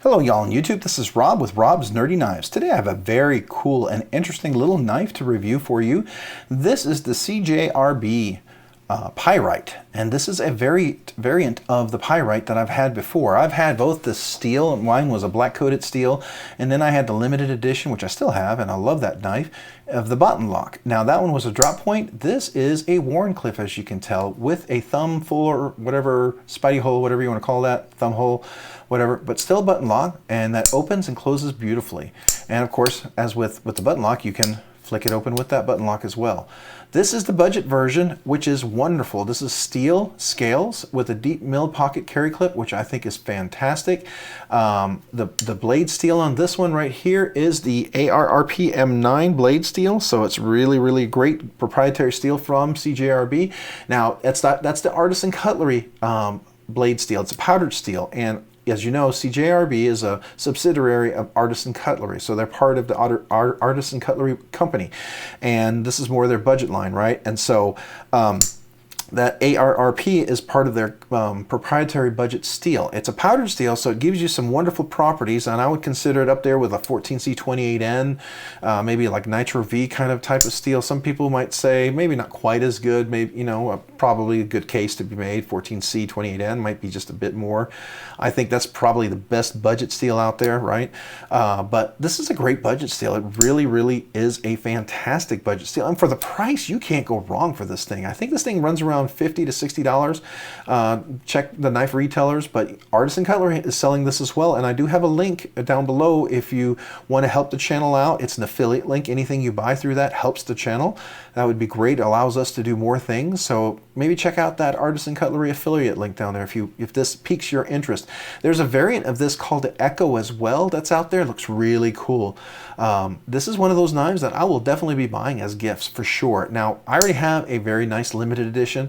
Hello y'all on YouTube, this is Rob with Rob's Nerdy Knives. Today I have a very cool and interesting little knife to review for you. This is the CJRB Pyrite, and this is a variant of the Pyrite that I've had before. I've had both the steel, mine was a black coated steel, and then I had the limited edition, which I still have, and I love that knife, of the Buttonlock. Now that one was a drop point. This is a Wharrencliffe, as you can tell, with a thumb full or whatever, spidey hole, whatever you want to call that, thumb hole, whatever, but still button lock, and that opens and closes beautifully. And of course, as with the button lock, you can flick it open with that button lock as well. This is the budget version, which is wonderful. This is steel scales with a deep milled pocket carry clip, which I think is fantastic. The blade steel on this one right here is the ARRP M9 blade steel, so it's really great proprietary steel from CJRB. Now that's the artisan cutlery blade steel. It's a powdered steel, and as you know, CJRB is a subsidiary of Artisan Cutlery, so they're part of the Artisan Cutlery company, and this is more their budget line, right? And so that ARRP is part of their proprietary budget steel. It's a powdered steel, so it gives you some wonderful properties, and I would consider it up there with a 14C28N, maybe like Nitro V kind of type of steel. Some people might say maybe not quite as good, maybe, you know, probably a good case to be made. 14C28N might be just a bit more. I think that's probably the best budget steel out there, right? But this is a great budget steel. It really is a fantastic budget steel, and for the price, you can't go wrong for this thing. I think this thing runs around $50 to $60. Check the knife retailers, but Artisan Cutlery is selling this as well, and I do have a link down below if you want to help the channel out. It's an affiliate link. Anything you buy through that helps the channel. That would be great. It allows us to do more things, so maybe check out that Artisan Cutlery affiliate link down there if this piques your interest. There's a variant of this called the Echo as well that's out there. It looks really cool. This is one of those knives that I will definitely be buying as gifts for sure. Now, I already have a very nice limited edition.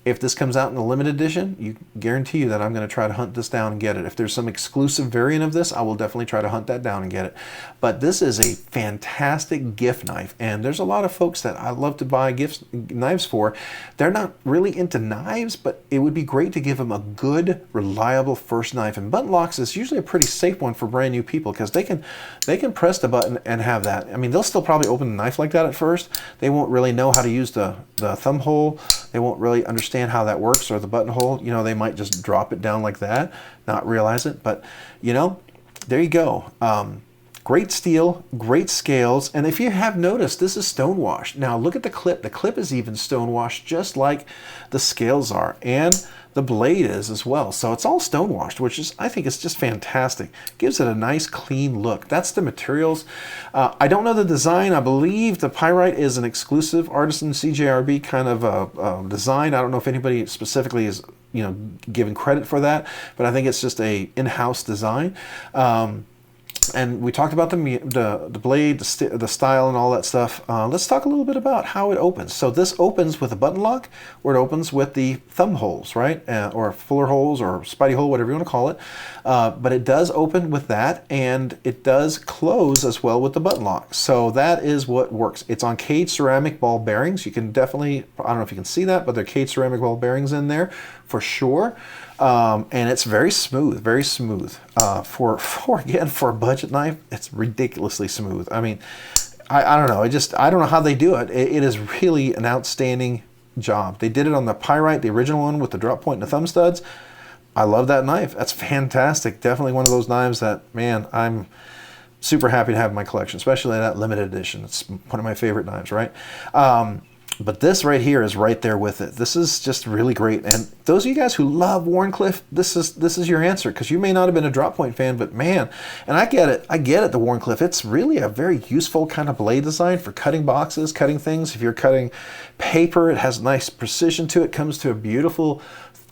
If this comes out in the limited edition, you guarantee you that I'm going to try to hunt this down and get it. If there's some exclusive variant of this, I will definitely try to hunt that down and get it. But this is a fantastic gift knife, and there's a lot of folks that I love to buy knives for. They're not really into knives, but it would be great to give them a good, reliable first knife. And button locks is usually a pretty safe one for brand new people, because they can press the button and have that. I mean, they'll still probably open the knife like that at first. They won't really know how to use the thumb hole. They won't really understand how that works, or the buttonhole. You know, they might just drop it down like that, not realize it. But you know, there you go. Great steel, great scales, and if you have noticed, this is stonewashed. Now look at the clip. The clip is even stonewashed, just like the scales are, and the blade is as well. So it's all stonewashed, which is, I think, it's just fantastic. Gives it a nice clean look. That's the materials. I don't know the design. I believe the Pyrite is an exclusive Artisan CJRB kind of design. I don't know if anybody specifically is, you know, given credit for that, but I think it's just a in-house design. And we talked about the blade, the style, and all that stuff. Let's talk a little bit about how it opens. So this opens with a button lock, or it opens with the thumb holes, right? Or fuller holes, or spidey hole, whatever you want to call it. But it does open with that, and it does close as well with the button lock. So that is what works. It's on cage ceramic ball bearings. You can definitely, I don't know if you can see that, but there are cage ceramic ball bearings in there for sure. And it's very smooth, very smooth. For a budget knife, it's ridiculously smooth. I mean, I don't know. I don't know how they do it. It is really an outstanding job. They did it on the Pyrite, the original one with the drop point and the thumb studs. I love that knife. That's fantastic. Definitely one of those knives that, man, I'm super happy to have in my collection, especially that limited edition. It's one of my favorite knives, right? But this right here is right there with it. This is just really great. And those of you guys who love Wharrencliffe, this is your answer, because you may not have been a drop point fan, but man, and I get it, the Wharrencliffe. It's really a very useful kind of blade design for cutting boxes, cutting things. If you're cutting paper, it has nice precision to it, comes to a beautiful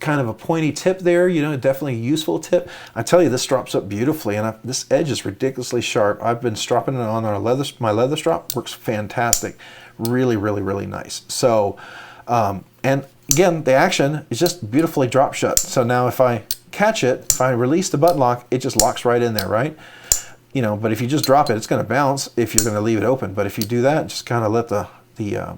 kind of a pointy tip there, you know, definitely a useful tip. I tell you, this drops up beautifully, and this edge is ridiculously sharp. I've been stropping it on my leather strop. Works fantastic. Really nice. So, and again, the action is just beautifully drop shut. So now if I catch it, if I release the button lock, it just locks right in there, right? You know, but if you just drop it, it's going to bounce if you're going to leave it open. But if you do that, just kind of let the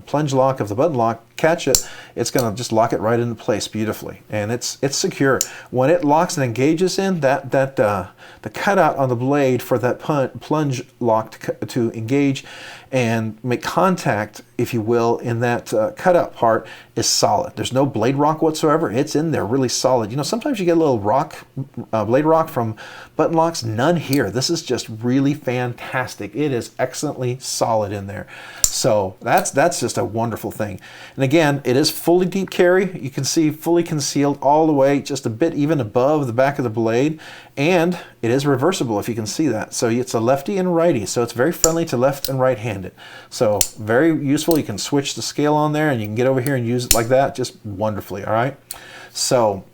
plunge lock of the button lock catch it, it's going to just lock it right into place beautifully, and it's secure. When it locks and engages in the cutout on the blade for that plunge lock to engage and make contact, if you will, in that cutout part is solid. There's no blade rock whatsoever. It's in there really solid. You know, sometimes you get a little blade rock from button locks. None here. This is just really fantastic. It is excellently solid in there. So that's just a wonderful thing. And again, it is fully deep carry. You can see fully concealed all the way, just a bit even above the back of the blade. And it is reversible, if you can see that. So it's a lefty and righty. So it's very friendly to left and right-handed. So very useful. You can switch the scale on there and you can get over here and use it like that just wonderfully. All right. So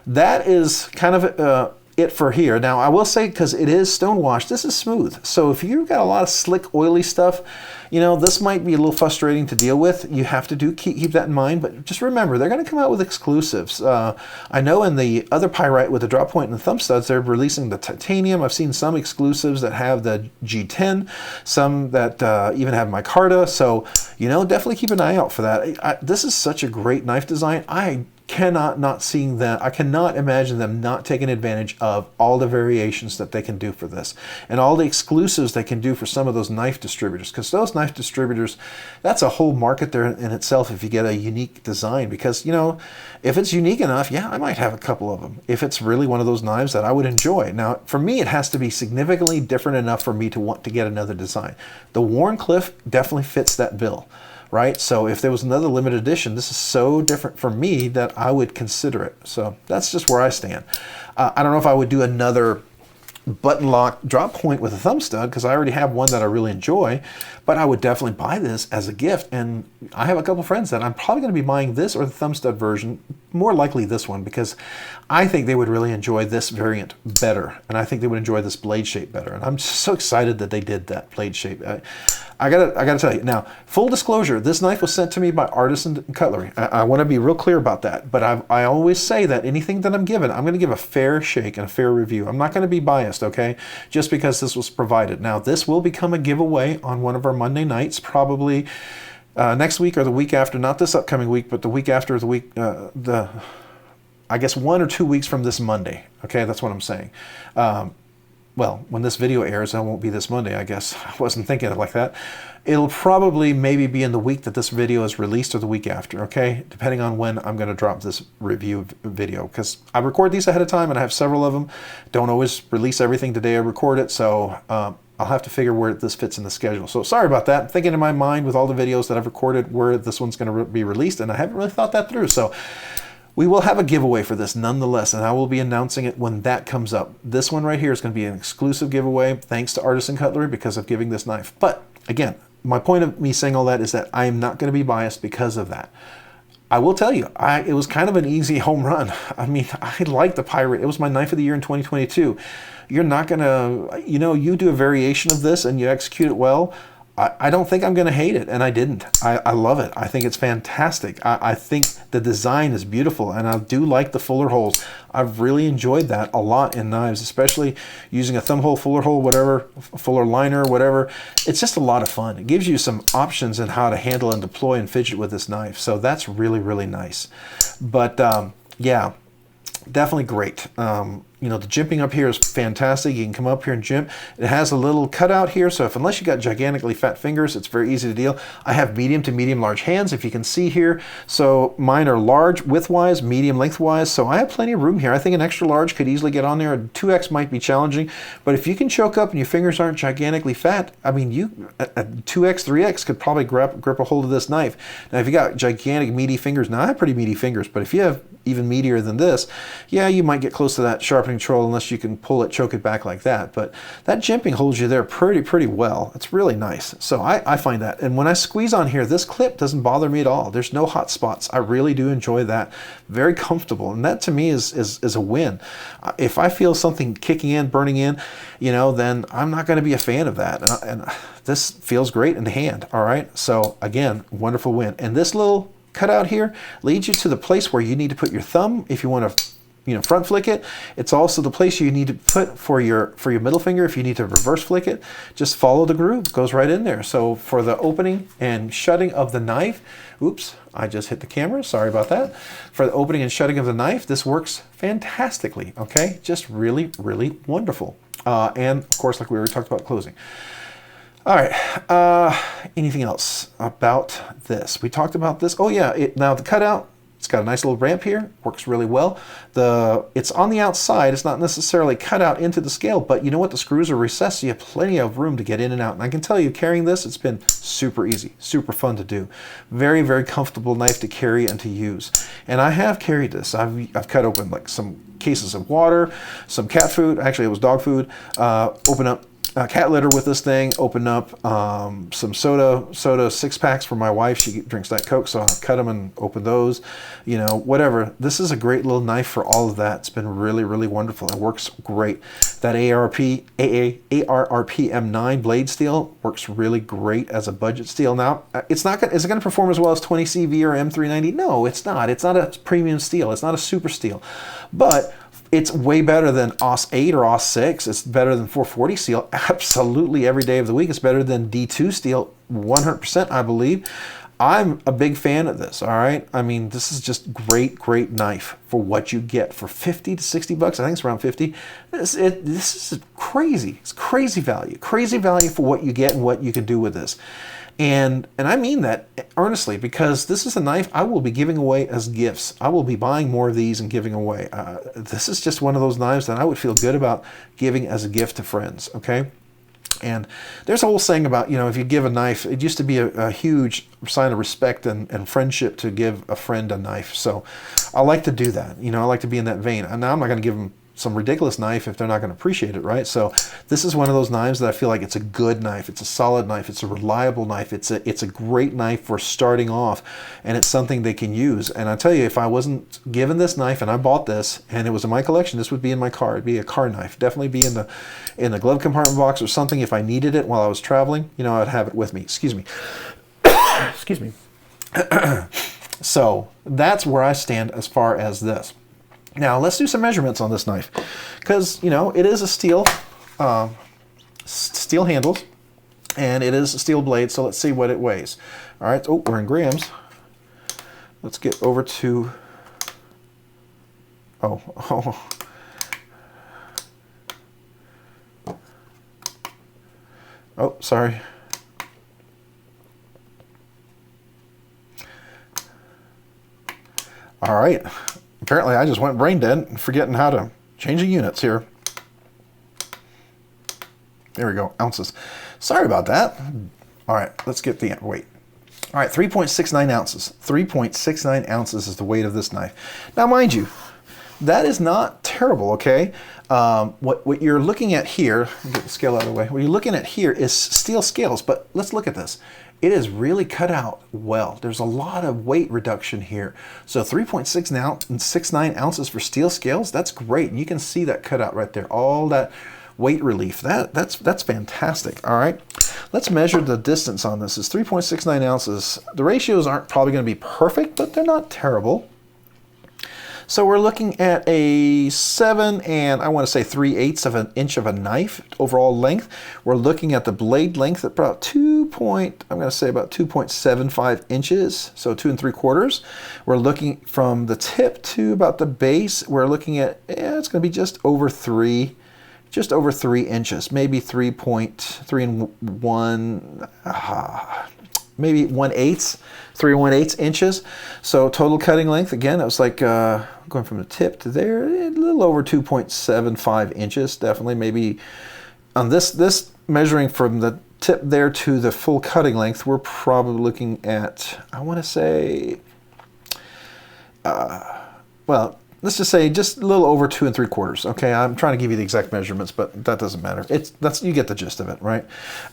that is kind of it for here. Now I will say, because it is stone washed, this is smooth. So if you've got a lot of slick, oily stuff, you know, this might be a little frustrating to deal with. You have to keep that in mind, but just remember, they're going to come out with exclusives. I know in the other Pyrite with the drop point and the thumb studs, they're releasing the titanium. I've seen some exclusives that have the G10, some that even have micarta. So, you know, definitely keep an eye out for that. This is such a great knife design. I cannot imagine them not taking advantage of all the variations that they can do for this and all the exclusives they can do for some of those knife distributors, because those knife distributors, that's a whole market there in itself if you get a unique design. Because, you know, if it's unique enough, yeah, I might have a couple of them if it's really one of those knives that I would enjoy. Now for me, it has to be significantly different enough for me to want to get another design. The Wharrencliffe definitely fits that bill. Right? So if there was another limited edition, this is so different for me that I would consider it. So that's just where I stand. I don't know if I would do another button lock drop point with a thumb stud, because I already have one that I really enjoy, but I would definitely buy this as a gift. And I have a couple friends that I'm probably going to be buying this or the thumb stud version, more likely this one, because I think they would really enjoy this variant better, and I think they would enjoy this blade shape better. And I'm just so excited that they did that blade shape. I gotta tell you now, full disclosure, this knife was sent to me by Artisan Cutlery. I want to be real clear about that, but I always say that anything that I'm given, I'm going to give a fair shake and a fair review. I'm not going to be biased, okay, just because this was provided. Now this will become a giveaway on one of our Monday nights, probably next week or the week after, not this upcoming week, but the week after, the week, I guess 1 or 2 weeks from this Monday. Okay, that's what I'm saying. Well, when this video airs, it won't be this Monday, I guess. I wasn't thinking of it like that. It'll probably maybe be in the week that this video is released or the week after, okay? Depending on when I'm going to drop this review video, because I record these ahead of time and I have several of them. Don't always release everything the day I record it, so I'll have to figure where this fits in the schedule. So sorry about that. I'm thinking in my mind with all the videos that I've recorded where this one's going to be released, and I haven't really thought that through. So we will have a giveaway for this nonetheless, and I will be announcing it when that comes up. This one right here is going to be an exclusive giveaway, thanks to Artisan Cutlery, because of giving this knife. But again, my point of me saying all that is that I am not going to be biased because of that. I will tell you, it was kind of an easy home run. I mean, I like the Pyrite. It was my knife of the year in 2022. You're not going to, you know, you do a variation of this and you execute it well, I don't think I'm going to hate it, and I didn't. I love it. I think it's fantastic. I think the design is beautiful, and I do like the fuller holes. I've really enjoyed that a lot in knives, especially using a thumb hole, fuller hole, whatever, fuller liner, whatever. It's just a lot of fun. It gives you some options in how to handle and deploy and fidget with this knife, so that's really, really nice. But yeah, definitely great. You know, the jimping up here is fantastic. You can come up here and jimp. It has a little cutout here, so unless you got gigantically fat fingers, it's very easy to deal. I have medium to medium large hands, if you can see here. So mine are large widthwise, medium lengthwise, so I have plenty of room here. I think an extra large could easily get on there. A 2X might be challenging, but if you can choke up and your fingers aren't gigantically fat, I mean, a 2X, 3X could probably grip a hold of this knife. Now, if you got gigantic meaty fingers, now I have pretty meaty fingers, but if you have even meatier than this, yeah, you might get close to that sharpening troll unless you can pull it, choke it back like that. But that jimping holds you there pretty well. It's really nice. So I find that. And when I squeeze on here, this clip doesn't bother me at all. There's no hot spots. I really do enjoy that. Very comfortable. And that to me is a win. If I feel something kicking in, burning in, you know, then I'm not going to be a fan of that. And this feels great in the hand. All right. So again, wonderful win. And this little cutout here leads you to the place where you need to put your thumb if you want to, front flick it. It's also the place you need to put for your middle finger. If you need to reverse flick it, just follow the groove. It goes right in there. So for the opening and shutting of the knife, oops, I just hit the camera. Sorry about that. For the opening and shutting of the knife, this works fantastically. Okay, just really, really wonderful. And of course, like we already talked about, closing. All right. Anything else about this? We talked about this. Oh yeah. Now the cutout. It's got a nice little ramp here. Works really well. It's on the outside. It's not necessarily cut out into the scale, but you know what? The screws are recessed, so you have plenty of room to get in and out. And I can tell you, carrying this, it's been super easy, super fun to do. Very, very comfortable knife to carry and to use. And I have carried this. I've cut open like some cases of water, some cat food. Actually, it was dog food. Open up cat litter with this thing, open up some soda 6-packs for my wife. She drinks Diet Coke, so I'll cut them and open those, whatever. This is a great little knife for all of that. It's been really, really wonderful. It works great. That ARRP M9 blade steel works really great as a budget steel. Now, is it going to perform as well as 20CV or M390? No, it's not. It's not a premium steel. It's not a super steel, but it's way better than AUS 8 or AUS 6. It's better than 440 steel absolutely every day of the week. It's better than D2 steel 100%, I believe. I'm a big fan of this, all right? I mean, this is just great knife for what you get for 50 to 60 bucks. I think it's around 50. This is crazy. It's crazy value. Crazy value for what you get and what you can do with this. And I mean that earnestly, because this is a knife I will be giving away as gifts. I will be buying more of these and giving away. This is just one of those knives that I would feel good about giving as a gift to friends, okay? And there's a whole saying about, if you give a knife, it used to be a huge sign of respect and friendship to give a friend a knife. So I like to do that. I like to be in that vein. And now I'm not going to give them some ridiculous knife if they're not going to appreciate it, right? So this is one of those knives that I feel like it's a good knife. It's a solid knife. It's a reliable knife. It's a great knife for starting off, and it's something they can use. And I tell you, if I wasn't given this knife and I bought this and it was in my collection, this would be in my car. It'd be a car knife. Definitely be in the glove compartment box or something. If I needed it while I was traveling, I'd have it with me. Excuse me. Excuse me. So that's where I stand as far as this. Now let's do some measurements on this knife, because it is a steel handles, and it is a steel blade. So let's see what it weighs. All right. Oh, we're in grams. Let's get over to. Oh. Sorry. All right. Apparently I just went brain dead, forgetting how to change the units here. There we go, ounces. Sorry about that. All right, let's get the weight. All right, 3.69 ounces. 3.69 ounces is the weight of this knife. Now, mind you, that is not terrible, okay? What you're looking at here, get the scale out of the way. What you're looking at here is steel scales, but let's look at this. It is really cut out well. There's a lot of weight reduction here. So 3.69 ounces for steel scales, that's great. And you can see that cut out right there, all that weight relief. That's fantastic. All right, let's measure the distance on this. It's 3.69 ounces. The ratios aren't probably going to be perfect, but they're not terrible. So we're looking at a 7 and I want to say 3/8 of an inch of a knife overall length. We're looking at the blade length at about I'm going to say about 2.75 inches, so 2 3/4. We're looking from the tip to about the base. We're looking at it's going to be just over 3 inches, maybe 3.3 1. Maybe 1/8, 3 1/8 inches. So total cutting length, again, it was like going from the tip to there, a little over 2.75 inches, definitely. Maybe on this measuring from the tip there to the full cutting length, we're probably looking at, I want to say, well, let's just say just a little over 2 3/4. Okay, I'm trying to give you the exact measurements, but that doesn't matter. You get the gist of it, right?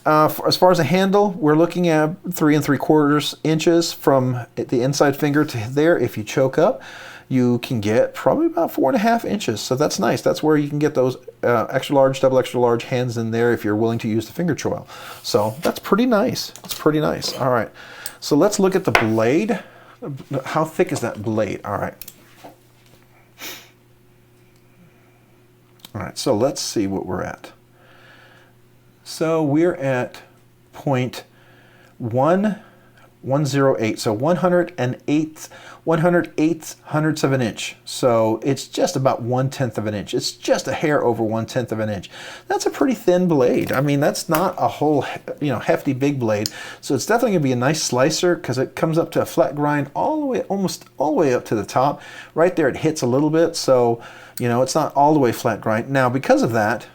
As far as a handle, we're looking at 3 3/4 inches from the inside finger to there. If you choke up, you can get probably about 4.5 inches. So that's nice. That's where you can get those extra large, double extra large hands in there if you're willing to use the finger choil. So that's pretty nice. It's pretty nice. All right. So let's look at the blade. How thick is that blade? All right. All right, so let's see what we're at. So we're at 0.1108, so 108 of an inch. So it's just about 1/10 of an inch. It's just a hair over 1/10 of an inch. That's a pretty thin blade. I mean, that's not a whole, hefty big blade. So it's definitely gonna be a nice slicer because it comes up to a flat grind all the way, almost all the way up to the top. Right there, it hits a little bit. So, it's not all the way flat grind. Now, because of that,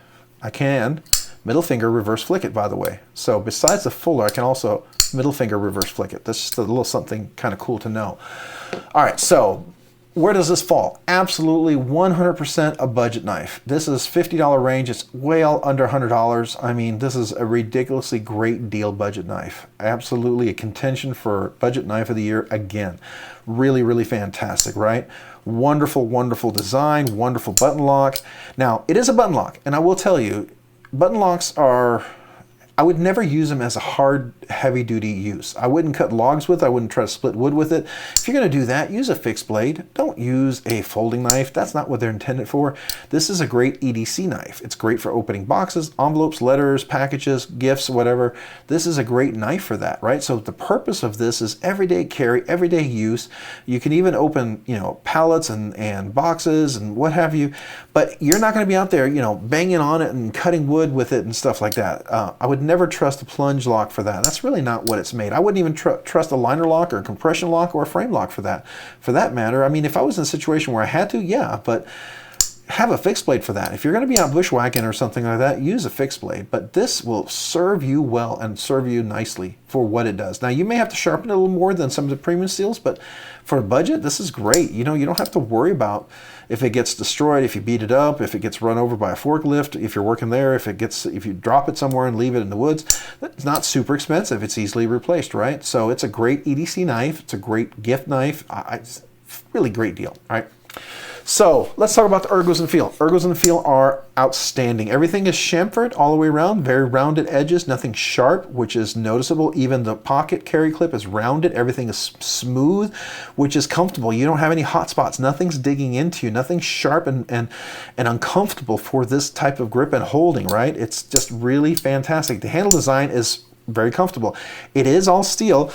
I can middle finger reverse flick it, by the way. So besides the fuller, I can also middle finger reverse flick it. That's just a little something kind of cool to know. All right, so where does this fall? Absolutely 100% a budget knife. This is $50 range. It's way under $100. I mean, this is a ridiculously great deal budget knife. Absolutely a contention for budget knife of the year again. Really, really fantastic, right? Wonderful, wonderful design, wonderful button lock. Now, it is a button lock, and I will tell you, button locks are, I would never use them as a hard, heavy-duty use. I wouldn't cut logs with it. I wouldn't try to split wood with it. If you're going to do that, use a fixed blade. Don't use a folding knife. That's not what they're intended for. This is a great EDC knife. It's great for opening boxes, envelopes, letters, packages, gifts, whatever. This is a great knife for that, right? So the purpose of this is everyday carry, everyday use. You can even open, pallets and boxes and what have you, but you're not going to be out there, banging on it and cutting wood with it and stuff like that. I would never trust a plunge lock for that. That's really not what it's made. I wouldn't even trust a liner lock or a compression lock or a frame lock for that matter. I mean, if I was in a situation where I had to, yeah, but have a fixed blade for that. If you're going to be out bushwhacking or something like that, use a fixed blade, but this will serve you well and serve you nicely for what it does. Now, you may have to sharpen it a little more than some of the premium steels, but for a budget, this is great. You don't have to worry about if it gets destroyed, if you beat it up, if it gets run over by a forklift, if you're working there, if you drop it somewhere and leave it in the woods. It's not super expensive. It's easily replaced, right? So it's a great EDC knife. It's a great gift knife. It's really great deal, all right? So let's talk about the ergos and feel. Ergos and feel are outstanding. Everything is chamfered all the way around, very rounded edges, nothing sharp, which is noticeable. Even the pocket carry clip is rounded. Everything is smooth, which is comfortable. You don't have any hot spots. Nothing's digging into you. Nothing's sharp and uncomfortable for this type of grip and holding, right? It's just really fantastic. The handle design is very comfortable. It is all steel.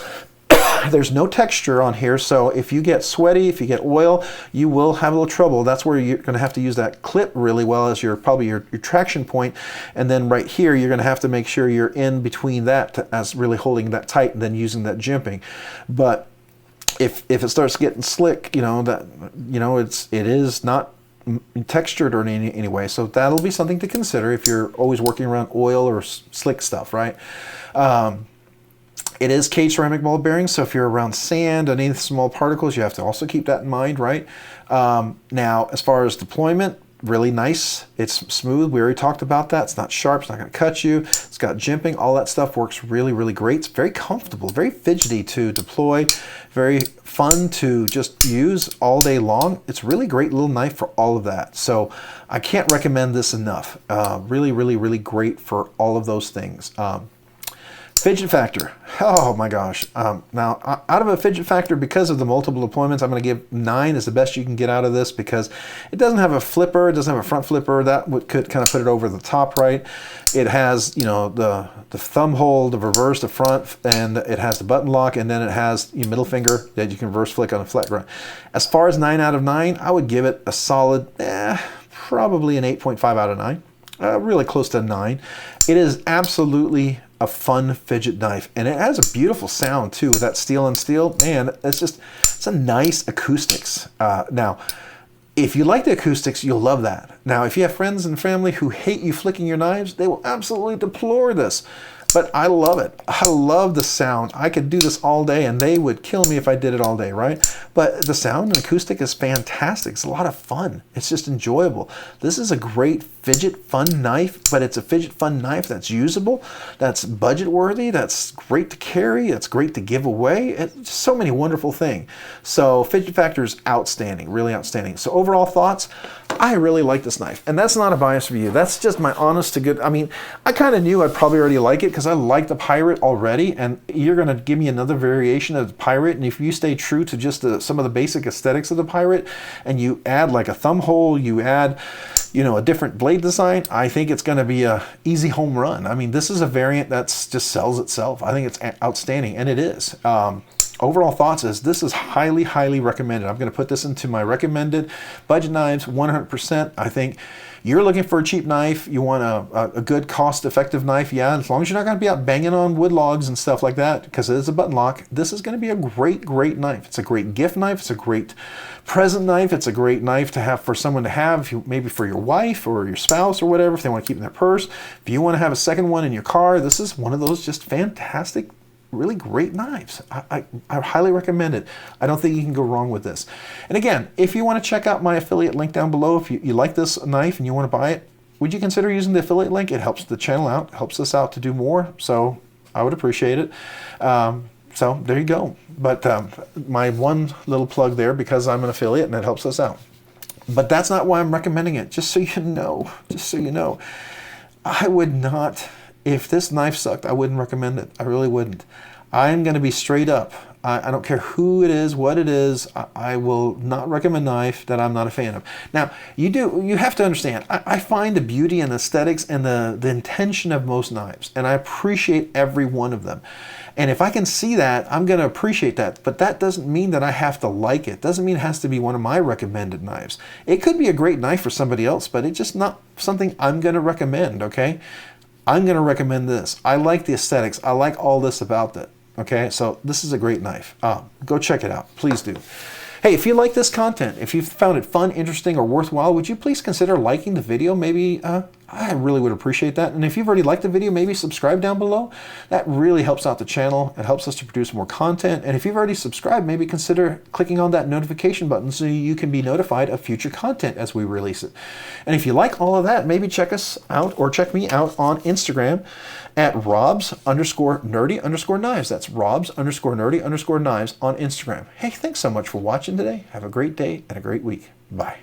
There's no texture on here, so if you get sweaty, if you get oil, you will have a little trouble. That's where you're going to have to use that clip really well as probably your traction point. And then right here, you're going to have to make sure you're in between that as really holding that tight and then using that jimping. But if it starts getting slick, it is not textured or in any way. So that'll be something to consider if you're always working around oil or slick stuff, right? It is cage ceramic ball bearings, so if you're around sand, any small particles, you have to also keep that in mind, right? Now, as far as deployment, really nice. It's smooth. We already talked about that. It's not sharp. It's not going to cut you. It's got jimping. All that stuff works really, really great. It's very comfortable, very fidgety to deploy, very fun to just use all day long. It's a really great little knife for all of that. So I can't recommend this enough. Really, really, really great for all of those things. Fidget factor, oh my gosh. Now, out of a fidget factor, because of the multiple deployments, I'm going to give 9 is the best you can get out of this because it doesn't have a flipper, it doesn't have a front flipper. That could kind of put it over the top, right? It has, the thumb hold, the reverse, the front, and it has the button lock, and then it has your middle finger that you can reverse flick on a flat grind. As far as 9 out of 9, I would give it a solid, probably an 8.5 out of 9. Really close to 9. It is absolutely a fun fidget knife, and it has a beautiful sound too with that steel on steel. Man, it's a nice acoustics. Now, if you like the acoustics, you'll love that. Now, if you have friends and family who hate you flicking your knives, they will absolutely deplore this. But I love it. I love the sound. I could do this all day and they would kill me if I did it all day, right? But the sound and acoustic is fantastic. It's a lot of fun. It's just enjoyable. This is a great fidget fun knife, but it's a fidget fun knife that's usable, that's budget worthy, that's great to carry, it's great to give away. It's so many wonderful things. So fidget factor is outstanding, really outstanding. So overall thoughts, I really like this knife. And that's not a bias review. That's just my honest to good. I mean, I kind of knew I'd probably already like it because I like the Pyrite already, and you're going to give me another variation of the Pyrite, and if you stay true to just some of the basic aesthetics of the Pyrite, and you add like a thumb hole, you add a different blade design, I think it's going to be a easy home run. I mean, this is a variant that's just sells itself. I think it's outstanding, and it is. Overall thoughts is this is highly, highly recommended. I'm going to put this into my recommended budget knives 100%. I think you're looking for a cheap knife. You want a good cost-effective knife. Yeah, as long as you're not going to be out banging on wood logs and stuff like that, because it is a button lock, this is going to be a great, great knife. It's a great gift knife. It's a great present knife. It's a great knife to have for someone to have, maybe for your wife or your spouse or whatever, if they want to keep in their purse. If you want to have a second one in your car, this is one of those just fantastic, really great knives. I highly recommend it. I don't think you can go wrong with this. And again, if you want to check out my affiliate link down below, if you like this knife and you want to buy it, would you consider using the affiliate link? It helps the channel out, helps us out to do more, so I would appreciate it. So there you go. But my one little plug there, because I'm an affiliate and it helps us out. But that's not why I'm recommending it, just so you know. Just so you know. I would not, if this knife sucked, I wouldn't recommend it. I really wouldn't. I'm going to be straight up. I don't care who it is, what it is. I will not recommend a knife that I'm not a fan of. Now, you have to understand, I find the beauty and aesthetics and the intention of most knives, and I appreciate every one of them. And if I can see that, I'm going to appreciate that. But that doesn't mean that I have to like it. Doesn't mean it has to be one of my recommended knives. It could be a great knife for somebody else, but it's just not something I'm going to recommend, okay? I'm going to recommend this. I like the aesthetics. I like all this about it. Okay, so this is a great knife. Go check it out. Please do. Hey, if you like this content, if you found it fun, interesting, or worthwhile, would you please consider liking the video? Maybe I really would appreciate that. And if you've already liked the video, maybe subscribe down below. That really helps out the channel. It helps us to produce more content. And if you've already subscribed, maybe consider clicking on that notification button so you can be notified of future content as we release it. And if you like all of that, maybe check us out or check me out on Instagram at robs_nerdy_knives. That's robs_nerdy_knives on Instagram. Hey, thanks so much for watching today. Have a great day and a great week. Bye.